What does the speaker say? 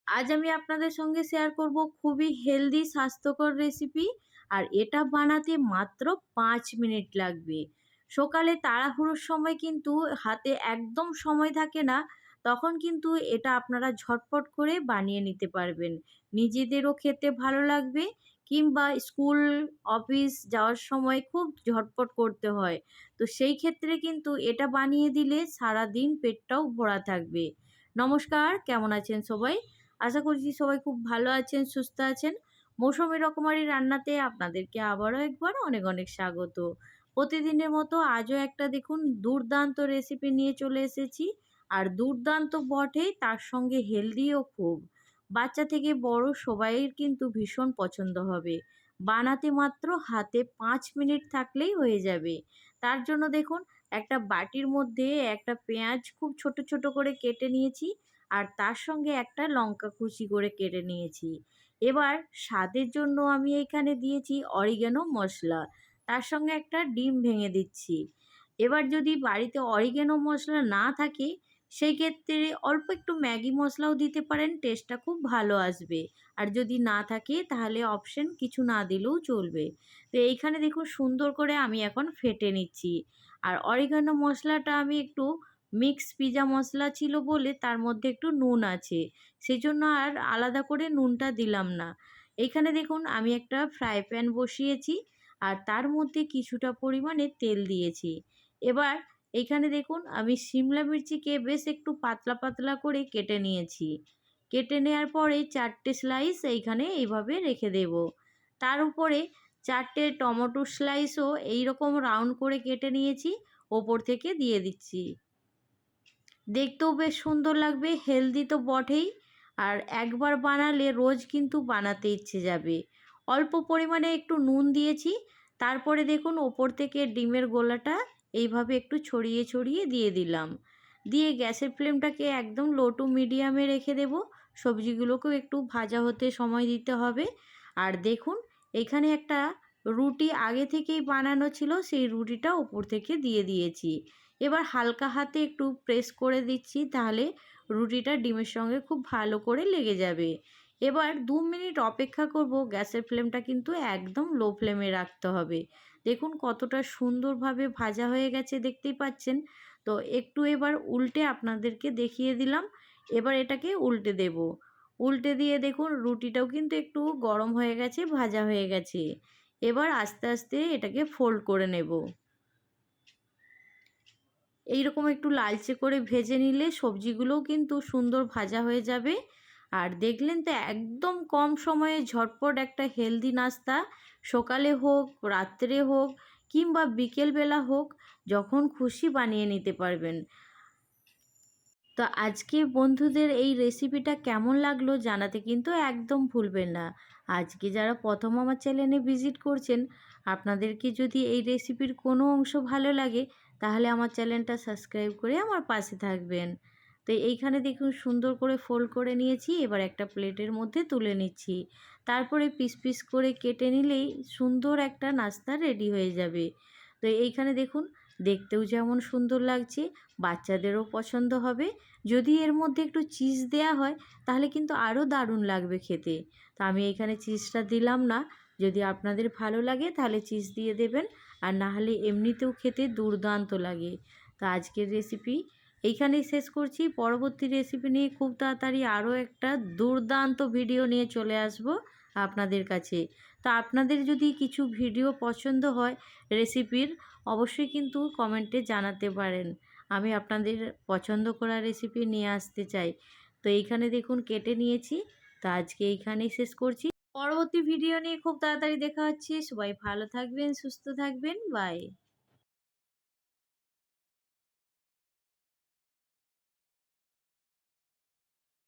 আজ আমি আপনাদের সঙ্গে শেয়ার করব খুবই হেলদি স্বাস্থ্যকর রেসিপি। আর এটা বানাতে মাত্র 5 মিনিট লাগবে। সকালে তাড়াহুড়োর সময় কিন্তু হাতে একদম সময় থাকে না, তখন কিন্তু এটা আপনারা ঝটপট করে বানিয়ে নিতে পারবেন। নিজেদেরও খেতে ভালো লাগবে, কিংবা স্কুল অফিস যাওয়ার সময় খুব ঝটপট করতে হয়, তো সেই ক্ষেত্রে কিন্তু এটা বানিয়ে দিলে সারা দিন পেটটাও ভরা থাকবে। নমস্কার, কেমন আছেন সবাই? আশা করছি সবাই খুব ভালো আছেন, সুস্থ আছেন। মৌসুমী রকমারি রান্নাতে আপনাদেরকে আবারও একবার অনেক অনেক স্বাগত। প্রতিদিনের মতো আজও একটা দেখুন দুর্দান্ত রেসিপি নিয়ে চলে এসেছি। আর দুর্দান্ত বটেই, তার সঙ্গে হেলদিও খুব। বাচ্চা থেকে বড় সবাইয়ের কিন্তু ভীষণ পছন্দ হবে। বানাতে মাত্র হাতে 5 মিনিট থাকলেই হয়ে যাবে। তার জন্য দেখুন, একটা বাটির মধ্যে একটা পেঁয়াজ খুব ছোট ছোট করে কেটে নিয়েছি, আর তার সঙ্গে একটা লঙ্কা কুচি করে কেটে নিয়েছি। এবার স্বাদের জন্য আমি এখানে দিয়েছি অরিগ্যানো মশলা, তার সঙ্গে একটা ডিম ভেঙে দিচ্ছি। এবার যদি বাড়িতে অরিগ্যানো মশলা না থাকে, সেই ক্ষেত্রে অল্প একটু ম্যাগি মশলাও দিতে পারেন, টেস্টটা খুব ভালো আসবে। আর যদি না থাকে তাহলে অপশন কিছু না দিলেও চলবে। তো এইখানে দেখুন সুন্দর করে আমি এখন ফেটে নিচ্ছি। আর অরিগ্যানো মশলাটা আমি একটু মিক্স পিৎজা মশলা ছিল বলে তার মধ্যে একটু নুন আছে, সেজন্য আর আলাদা করে নুনটা দিলাম না। এইখানে দেখুন আমি একটা ফ্রাই প্যান বসিয়েছি, আর তার মধ্যে কিছুটা পরিমাণে তেল দিয়েছি। এবার এইখানে দেখুন আমি শিমলা মির্চিকে বেশ একটু পাতলা পাতলা করে কেটে নিয়েছি। কেটে নেওয়ার পরে 4টে স্লাইস এইখানে এইভাবে রেখে দেব। তার উপরে 4টে টমেটো স্লাইসও এইরকম রাউন্ড করে কেটে নিয়েছি, ওপর থেকে দিয়ে দিচ্ছি। দেখতেও বেশ সুন্দর লাগবে, হেলদি তো বটেই। আর একবার বানালে রোজ কিন্তু বানাতে ইচ্ছে যাবে। অল্প পরিমাণে একটু নুন দিয়েছি। তারপরে দেখুন ওপর থেকে ডিমের গোলাটা এইভাবে একটু ছড়িয়ে ছড়িয়ে দিয়ে দিলাম। দিয়ে গ্যাসের ফ্লেমটাকে একদম লো টু মিডিয়ামে রেখে দেব। সবজিগুলোকেও একটু ভাজা হতে সময় দিতে হবে। আর দেখুন এখানে একটা রুটি আগে থেকেই বানানো ছিল, সেই রুটিটা ওপর থেকে দিয়ে দিয়েছি। এবার হালকা হাতে একটু প্রেস করে দিচ্ছি, তাহলে রুটিটা ডিমের সঙ্গে খুব ভালো করে লেগে যাবে। এবার 2 মিনিট অপেক্ষা করব। গ্যাসের ফ্লেমটা কিন্তু একদম লো ফ্লেমে রাখতে হবে। দেখুন কতটা সুন্দরভাবে ভাজা হয়ে গেছে, দেখতেই পাচ্ছেন। তো একটু এবার উল্টে আপনাদেরকে দেখিয়ে দিলাম। এবার এটাকে উল্টে দেব। উল্টে দিয়ে দেখুন রুটিটাও কিন্তু একটু গরম হয়ে গেছে, ভাজা হয়ে গেছে। এবার আস্তে আস্তে এটাকে ফোল্ড করে নেব। এইরকম একটু লালচে করে ভেজে নিলে সবজিগুলোও কিন্তু সুন্দর ভাজা হয়ে যাবে। আর দেখলেন তো, একদম কম সময়ে ঝটপট একটা হেলদি নাস্তা, সকালে হোক, রাত্রে হোক, কিংবা বিকেলবেলা হোক, যখন খুশি বানিয়ে নিতে পারবেন। তো আজকে বন্ধুদের এই রেসিপিটা কেমন লাগলো জানাতে কিন্তু একদম ভুলবেন না। আজকে যারা প্রথম আমার চ্যানেলে ভিজিট করছেন, আপনাদেরকে যদি এই রেসিপির কোনো অংশ ভালো লাগে, তাহলে আমার চ্যানেলটা সাবস্ক্রাইব করে আমার পাশে থাকবেন। তো এইখানে দেখুন সুন্দর করে ফোল্ড করে নিয়েছি। এবার একটা প্লেটের মধ্যে তুলে নিচ্ছি। তারপরে পিস পিস করে কেটে নিলেই সুন্দর একটা নাস্তা রেডি হয়ে যাবে। তো এইখানে দেখুন দেখতেও যেমন সুন্দর লাগছে, বাচ্চাদেরও পছন্দ হবে। যদি এর মধ্যে একটু চিজ দেয়া হয়, তাহলে কিন্তু আরও দারুণ লাগবে খেতে। তো আমি এখানে চিজটা দিলাম না। যদি আপনাদের ভালো লাগে তাহলে চিজ দিয়ে দেবেন, আর না হলে এমনিতেও খেতে দুর্দান্ত লাগে। তো আজকের রেসিপি এইখানেই শেষ করছি। পরবর্তী রেসিপি নিয়ে খুব তাড়াতাড়ি আরও একটা দুর্দান্ত ভিডিও নিয়ে চলে আসব আপনাদের কাছে। তো আপনাদের যদি কিছু ভিডিও পছন্দ হয় রেসিপির, অবশ্যই কিন্তু কমেন্টে জানাতে পারেন। আমি আপনাদের পছন্দ করা রেসিপি নিয়ে আসতে চাই। তো এইখানে দেখুন কেটে নিয়েছি। তো আজকে এইখানেই শেষ করছি। পরবর্তী ভিডিও নিয়ে খুব তাড়াতাড়ি দেখা হচ্ছে। সবাই ভালো থাকবেন, সুস্থ থাকবেন। বাই।